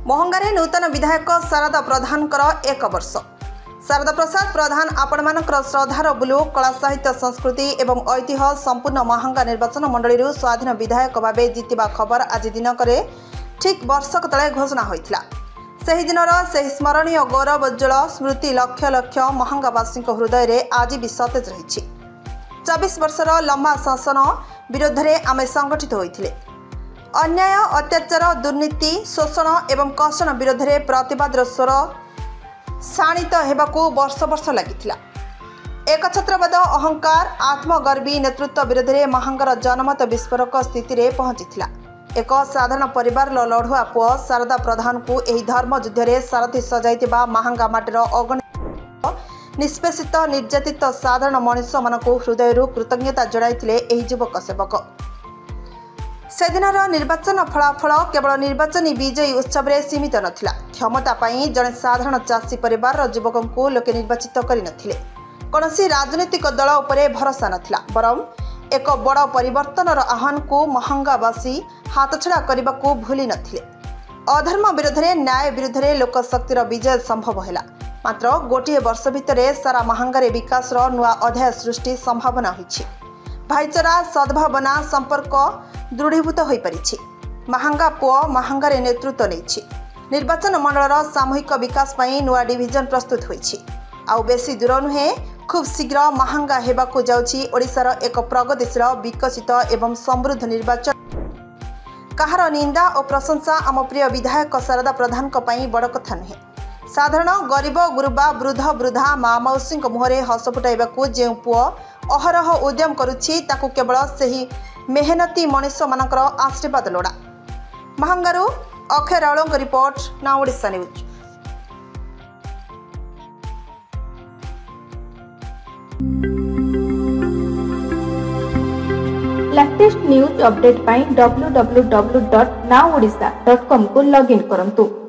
महंगारे नूतन विधायक शारदा प्रधान एक वर्ष। शारदा प्रसाद प्रधान आपण मानकर श्रद्धार बुलू कला साहित्य संस्कृति एवं ऐतिह्य संपूर्ण महंगा निर्वाचन मंडली स्वाधीन विधायक भाव जीतिबा खबर आज दिनक ठीक वर्षक तले घोषणा होइथिला। सही दिनर सही स्मरणीय गौरवोज्ज्वल स्मृति लक्ष लक्ष महंगावासी हृदय रे आज भी सतेज रही। 24 वर्षर लंबा शासन विरोध में आमे संगठित होइथिले। अन्याय अत्याचार दुर्नीति शोषण एवं कर्षण विरोध में प्रतिवाद स्वर शाणित हेबाकू वर्ष वर्ष लगिथिला। एकछत्रवाद अहंकार आत्मगर्वी नेतृत्व विरोध में महंगार जनमत विस्फोरक स्थिति में पहुंचीथिला। एक साधारण परिवार लड़ुआ पुओ शारदा प्रधान को यही धर्म युद्ध में सारथी सजाइथिबा महंगा माटीर अगणित निष्पेषित निर्यातित साधारण मनुष्य मानकू हृदय कृतज्ञता जणाइथिले एही युवक सेवक। सेदिनर निर्वाचन फलाफल केवल निर्वाचनी विजयी उत्सव में सीमित नथिला। क्षमता पाई जड़े साधारण चाषी परिवार युवक को लोके निर्वाचित करिनथिले। कौनसी राजनीतिक दल उपरे भरोसा नथिला, बरं एक बड़ परिवर्तनर आह्वान को महंगावासी हाथछड़ा करने को भूली नथिले। अधर्म विरोध में न्याय विरुद्ध में लोकशक्तिर विजय संभव है। मात्र गोटे वर्ष भितर सारा महंगारे विकास नुआ अध्याय सृष्टि संभावना होइछि। भाईचारा सद्भावना संपर्क दृढ़ीभूत हो पारिछि। महंगा पुओ महंगारे नेतृत्व नहीं। निर्वाचन मंडलर सामूहिक विकास पाई नुआ डिविजन प्रस्तुत होइछि। आउ बेसी दूर नुहे, खूब शीघ्र महंगा हेबाकू जाउछि ओडिशार एक प्रगतिशील विकसित एवं समृद्ध निर्वाचन। कहार निंदा और प्रशंसा आम प्रिय विधायक शारदा प्रधान पई बड़ कथा नुहे। साधारण गरीब गुरुबा वृद्ध वृद्धा माँ मौसी मुहरे हस फुटाइबाकू जे पुओ अहरह उद्यम करुछि ताकू केवल सही मेहनती मनुष्य मानकर आशीर्वाद लोड़ा। महंगारू Akshay Raul report, now Odisha news. Latest news update पाई www.nowodisha.com को लॉगिन करंतु।